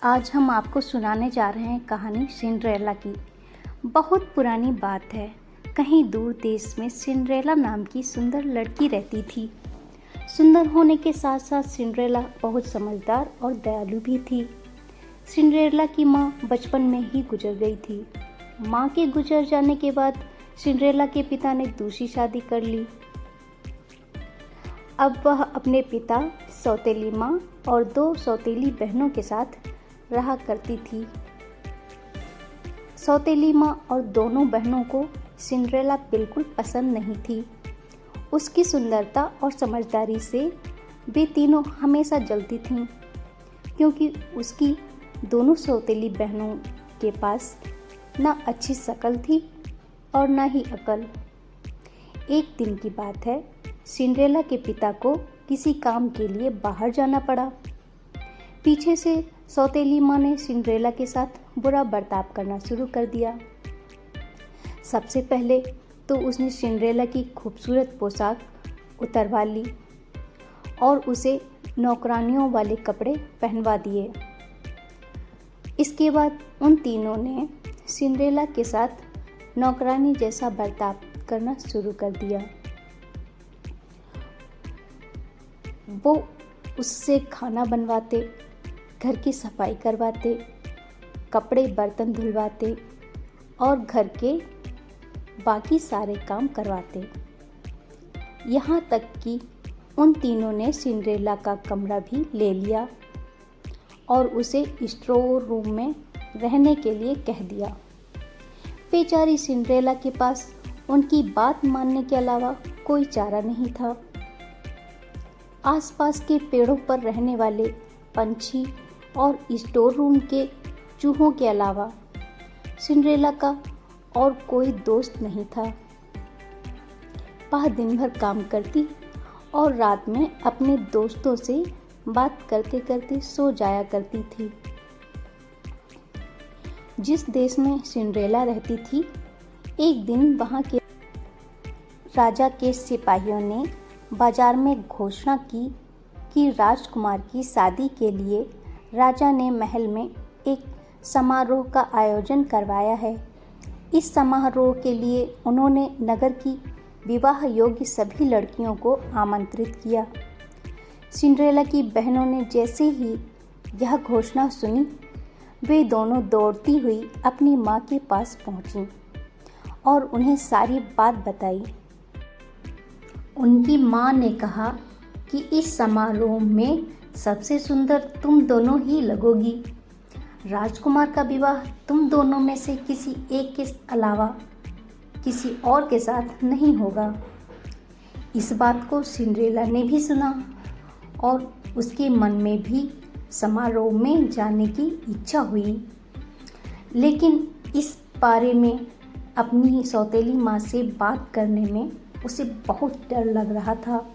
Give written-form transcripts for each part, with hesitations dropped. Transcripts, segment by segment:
आज हम आपको सुनाने जा रहे हैं कहानी सिंड्रेला की। बहुत पुरानी बात है। कहीं दूर देश में सिंड्रेला नाम की सुंदर लड़की रहती थी। सुंदर होने के साथ साथ सिंड्रेला बहुत समझदार और दयालु भी थी। सिंड्रेला की माँ बचपन में ही गुजर गई थी। माँ के गुजर जाने के बाद सिंड्रेला के पिता ने दूसरी शादी कर ली। अब वह अपने पिता, सौतेली माँ और 2 सौतेली बहनों के साथ रहा करती थी। सौतेली माँ और दोनों बहनों को सिंड्रेला बिल्कुल पसंद नहीं थी। उसकी सुंदरता और समझदारी से वे तीनों हमेशा जलती थीं, क्योंकि उसकी दोनों सौतेली बहनों के पास न अच्छी शक्ल थी और न ही अकल। एक दिन की बात है, सिंड्रेला के पिता को किसी काम के लिए बाहर जाना पड़ा। पीछे से सौतेली माँ ने सिंड्रेला के साथ बुरा बर्ताव करना शुरू कर दिया। सबसे पहले तो उसने सिंड्रेला की खूबसूरत पोशाक उतरवा ली और उसे नौकरानियों वाले कपड़े पहनवा दिए। इसके बाद उन तीनों ने सिंड्रेला के साथ नौकरानी जैसा बर्ताव करना शुरू कर दिया। वो उससे खाना बनवाते, घर की सफाई करवाते, कपड़े बर्तन धुलवाते और घर के बाकी सारे काम करवाते। यहाँ तक कि उन तीनों ने सिंड्रेला का कमरा भी ले लिया और उसे स्टोर रूम में रहने के लिए कह दिया। बेचारी सिंड्रेला के पास उनकी बात मानने के अलावा कोई चारा नहीं था। आसपास के पेड़ों पर रहने वाले पंछी और स्टोर रूम के चूहों के अलावा सिंड्रेला का और कोई दोस्त नहीं था। वह दिन भर काम करती और रात में अपने दोस्तों से बात करते करते सो जाया करती थी। जिस देश में सिंड्रेला रहती थी, एक दिन वहाँ के राजा के सिपाहियों ने बाजार में घोषणा की कि राजकुमार की शादी के लिए राजा ने महल में एक समारोह का आयोजन करवाया है। इस समारोह के लिए उन्होंने नगर की विवाह योग्य सभी लड़कियों को आमंत्रित किया। सिंड्रेला की बहनों ने जैसे ही यह घोषणा सुनी, वे दोनों दौड़ती हुई अपनी माँ के पास पहुँची और उन्हें सारी बात बताई। उनकी माँ ने कहा कि इस समारोह में सबसे सुंदर तुम दोनों ही लगोगी। राजकुमार का विवाह तुम दोनों में से किसी एक के अलावा किसी और के साथ नहीं होगा। इस बात को सिंड्रेला ने भी सुना और उसके मन में भी समारोह में जाने की इच्छा हुई, लेकिन इस बारे में अपनी सौतेली माँ से बात करने में उसे बहुत डर लग रहा था।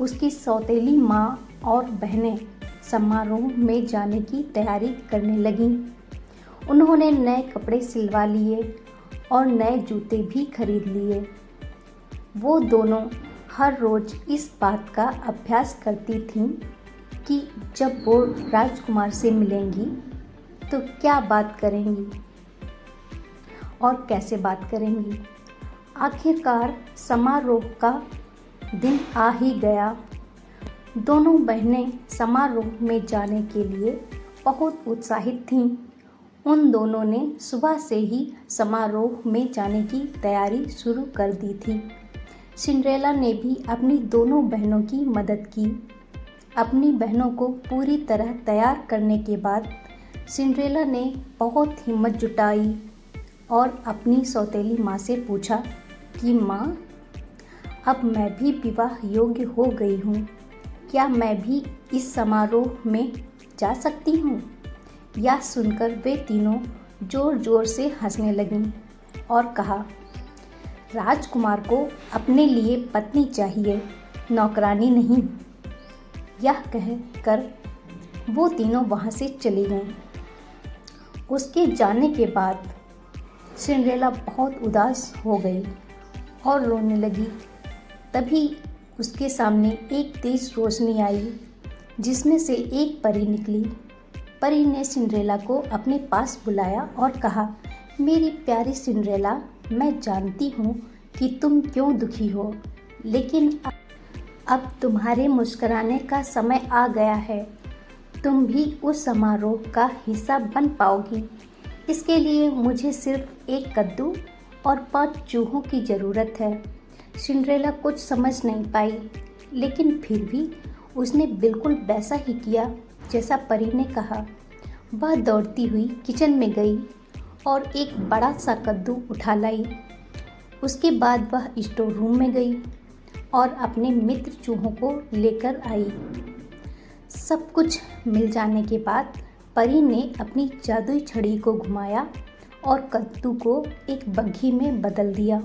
उसकी सौतेली माँ और बहनें समारोह में जाने की तैयारी करने लगीं। उन्होंने नए कपड़े सिलवा लिए और नए जूते भी खरीद लिए। वो दोनों हर रोज़ इस बात का अभ्यास करती थीं कि जब वो राजकुमार से मिलेंगी तो क्या बात करेंगी और कैसे बात करेंगी। आखिरकार समारोह का दिन आ ही गया। दोनों बहनें समारोह में जाने के लिए बहुत उत्साहित थीं। उन दोनों ने सुबह से ही समारोह में जाने की तैयारी शुरू कर दी थी। सिंड्रेला ने भी अपनी दोनों बहनों की मदद की। अपनी बहनों को पूरी तरह तैयार करने के बाद सिंड्रेला ने बहुत हिम्मत जुटाई और अपनी सौतेली माँ से पूछा कि माँ, अब मैं भी विवाह योग्य हो गई हूँ, क्या मैं भी इस समारोह में जा सकती हूँ? यह सुनकर वे तीनों जोर जोर से हंसने लगीं और कहा, राजकुमार को अपने लिए पत्नी चाहिए, नौकरानी नहीं। यह कहकर वो तीनों वहाँ से चली गईं। उसके जाने के बाद सिंड्रेला बहुत उदास हो गई और रोने लगी। तभी उसके सामने एक तेज रोशनी आई, जिसमें से एक परी निकली। परी ने सिंड्रेला को अपने पास बुलाया और कहा, मेरी प्यारी सिंड्रेला, मैं जानती हूँ कि तुम क्यों दुखी हो, लेकिन अब तुम्हारे मुस्कुराने का समय आ गया है। तुम भी उस समारोह का हिस्सा बन पाओगी। इसके लिए मुझे सिर्फ एक कद्दू और 5 चूहों की ज़रूरत है। सिंड्रेला कुछ समझ नहीं पाई, लेकिन फिर भी उसने बिल्कुल वैसा ही किया जैसा परी ने कहा। वह दौड़ती हुई किचन में गई और एक बड़ा सा कद्दू उठा लाई। उसके बाद वह स्टोर रूम में गई और अपने मित्र चूहों को लेकर आई। सब कुछ मिल जाने के बाद परी ने अपनी जादुई छड़ी को घुमाया और कद्दू को एक बग्घी में बदल दिया।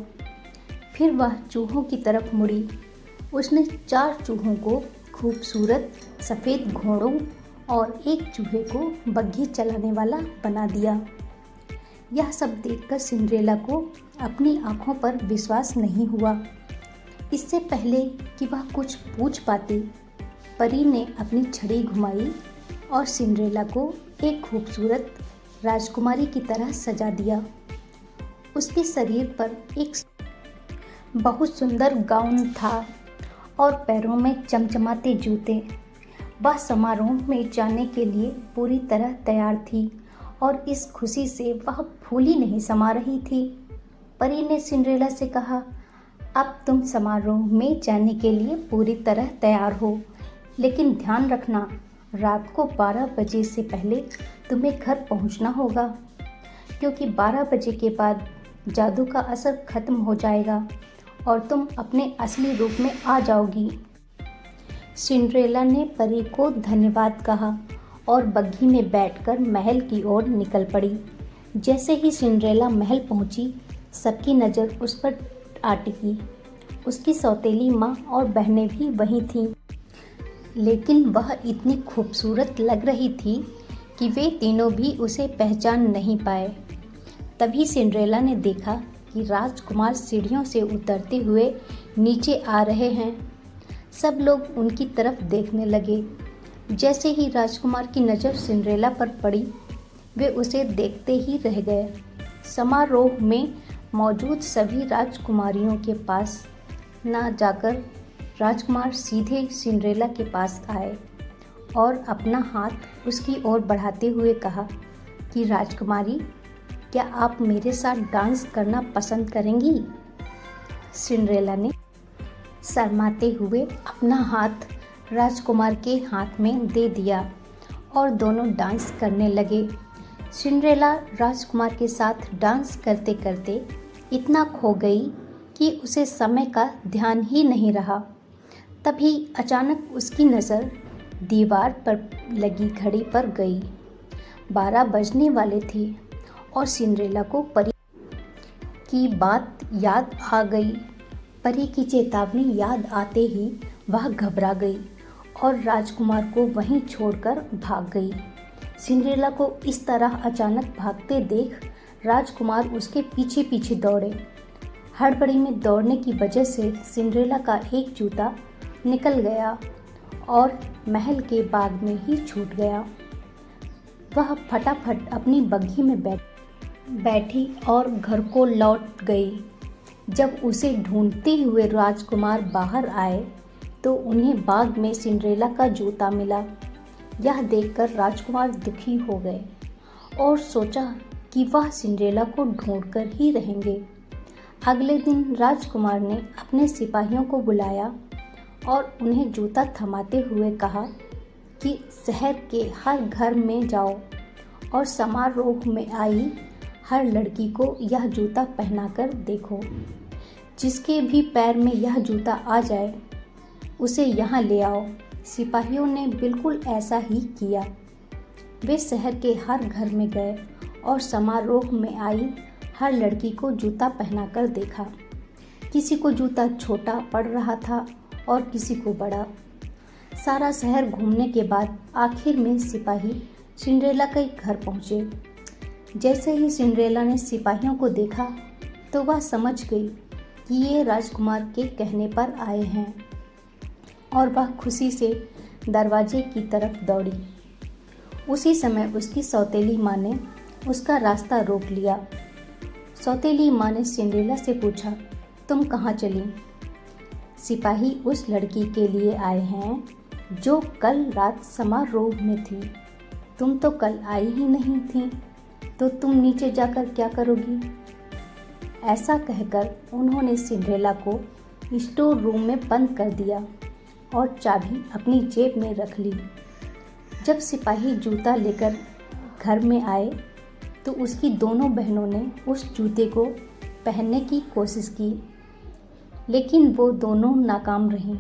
फिर वह चूहों की तरफ मुड़ी। उसने 4 चूहों को खूबसूरत सफ़ेद घोड़ों और एक चूहे को बग्घी चलाने वाला बना दिया। यह सब देखकर सिंड्रेला को अपनी आंखों पर विश्वास नहीं हुआ। इससे पहले कि वह कुछ पूछ पाती, परी ने अपनी छड़ी घुमाई और सिंड्रेला को एक खूबसूरत राजकुमारी की तरह सजा दिया। उसके शरीर पर एक बहुत सुंदर गाउन था और पैरों में चमचमाते जूते। वह समारोह में जाने के लिए पूरी तरह तैयार थी और इस खुशी से वह फूली नहीं समा रही थी। परी ने सिंड्रेला से कहा, अब तुम समारोह में जाने के लिए पूरी तरह तैयार हो, लेकिन ध्यान रखना, रात को 12 बजे से पहले तुम्हें घर पहुंचना होगा, क्योंकि 12 बजे के बाद जादू का असर खत्म हो जाएगा और तुम अपने असली रूप में आ जाओगी। सिंड्रेला ने परी को धन्यवाद कहा और बग्घी में बैठकर महल की ओर निकल पड़ी। जैसे ही सिंड्रेला महल पहुंची, सबकी नज़र उस पर आ टिकी। उसकी सौतेली माँ और बहनें भी वहीं थीं, लेकिन वह इतनी खूबसूरत लग रही थी कि वे तीनों भी उसे पहचान नहीं पाए। तभी सिंड्रेला ने देखा कि राजकुमार सीढ़ियों से उतरते हुए नीचे आ रहे हैं। सब लोग उनकी तरफ देखने लगे। जैसे ही राजकुमार की नज़र सिंड्रेला पर पड़ी, वे उसे देखते ही रह गए। समारोह में मौजूद सभी राजकुमारियों के पास ना जाकर राजकुमार सीधे सिंड्रेला के पास आए और अपना हाथ उसकी ओर बढ़ाते हुए कहा कि राजकुमारी, क्या आप मेरे साथ डांस करना पसंद करेंगी? सिंड्रेला ने शर्माते हुए अपना हाथ राजकुमार के हाथ में दे दिया और दोनों डांस करने लगे। सिंड्रेला राजकुमार के साथ डांस करते करते इतना खो गई कि उसे समय का ध्यान ही नहीं रहा। तभी अचानक उसकी नज़र दीवार पर लगी घड़ी पर गई। 12 बजने वाले थे और सिंड्रेला को परी की बात याद आ गई। परी की चेतावनी याद आते ही वह घबरा गई और राजकुमार को वहीं छोड़कर भाग गई। सिंड्रेला को इस तरह अचानक भागते देख राजकुमार उसके पीछे पीछे दौड़े। हड़बड़ी में दौड़ने की वजह से सिंड्रेला का एक जूता निकल गया और महल के बाग में ही छूट गया। वह फटाफट अपनी बग्घी में बैठी और घर को लौट गई। जब उसे ढूंढते हुए राजकुमार बाहर आए तो उन्हें बाग में सिंड्रेला का जूता मिला। यह देखकर राजकुमार दुखी हो गए और सोचा कि वह सिंड्रेला को ढूंढकर ही रहेंगे। अगले दिन राजकुमार ने अपने सिपाहियों को बुलाया और उन्हें जूता थमाते हुए कहा कि शहर के हर घर में जाओ और समारोह में आई हर लड़की को यह जूता पहनाकर देखो। जिसके भी पैर में यह जूता आ जाए उसे यहाँ ले आओ। सिपाहियों ने बिल्कुल ऐसा ही किया। वे शहर के हर घर में गए और समारोह में आई हर लड़की को जूता पहनाकर देखा। किसी को जूता छोटा पड़ रहा था और किसी को बड़ा। सारा शहर घूमने के बाद आखिर में सिपाही सिंड्रेला के घर पहुँचे। जैसे ही सिंड्रेला ने सिपाहियों को देखा तो वह समझ गई कि ये राजकुमार के कहने पर आए हैं और वह खुशी से दरवाजे की तरफ दौड़ी। उसी समय उसकी सौतेली माँ ने उसका रास्ता रोक लिया। सौतेली माँ ने सिंड्रेला से पूछा, तुम कहाँ चली? सिपाही उस लड़की के लिए आए हैं जो कल रात समारोह में थी। तुम तो कल आई ही नहीं थी, तो तुम नीचे जाकर क्या करोगी? ऐसा कहकर उन्होंने सिंड्रेला को स्टोर रूम में बंद कर दिया और चाबी अपनी जेब में रख ली। जब सिपाही जूता लेकर घर में आए तो उसकी दोनों बहनों ने उस जूते को पहनने की कोशिश की, लेकिन वो दोनों नाकाम रहीं।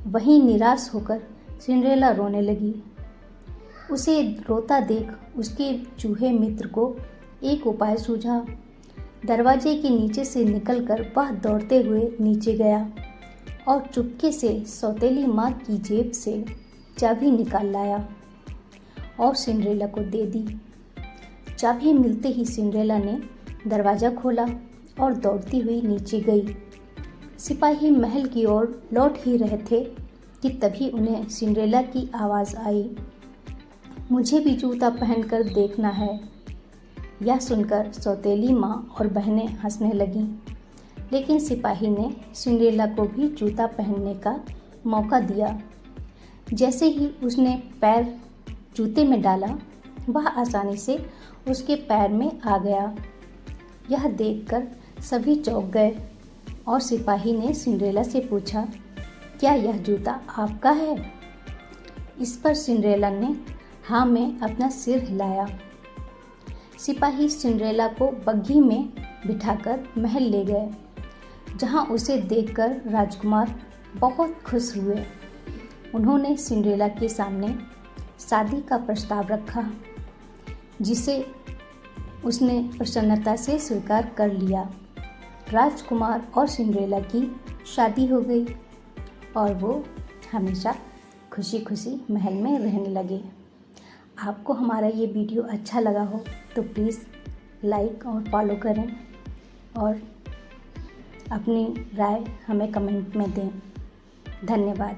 वहीं निराश होकर सिंड्रेला रोने लगी। उसे रोता देख उसके चूहे मित्र को एक उपाय सूझा। दरवाजे के नीचे से निकलकर वह दौड़ते हुए नीचे गया और चुपके से सौतेली माँ की जेब से चाबी निकाल लाया और सिंड्रेला को दे दी। चाबी मिलते ही सिंड्रेला ने दरवाज़ा खोला और दौड़ती हुई नीचे गई। सिपाही महल की ओर लौट ही रहे थे कि तभी उन्हें सिंड्रेला की आवाज़ आई, मुझे भी जूता पहनकर देखना है। यह सुनकर सौतेली माँ और बहनें हंसने लगीं, लेकिन सिपाही ने सिंड्रेला को भी जूता पहनने का मौका दिया। जैसे ही उसने पैर जूते में डाला, वह आसानी से उसके पैर में आ गया। यह देखकर सभी चौंक गए और सिपाही ने सिंड्रेला से पूछा, क्या यह जूता आपका है? इस पर सिंड्रेला ने हाँ में अपना सिर हिलाया। सिपाही सिंड्रेला को बग्घी में बिठाकर महल ले गए, जहाँ उसे देखकर राजकुमार बहुत खुश हुए। उन्होंने सिंड्रेला के सामने शादी का प्रस्ताव रखा, जिसे उसने प्रसन्नता से स्वीकार कर लिया। राजकुमार और सिंड्रेला की शादी हो गई और वो हमेशा खुशी खुशी महल में रहने लगे। आपको हमारा ये वीडियो अच्छा लगा हो तो प्लीज़ लाइक और फॉलो करें और अपनी राय हमें कमेंट में दें। धन्यवाद।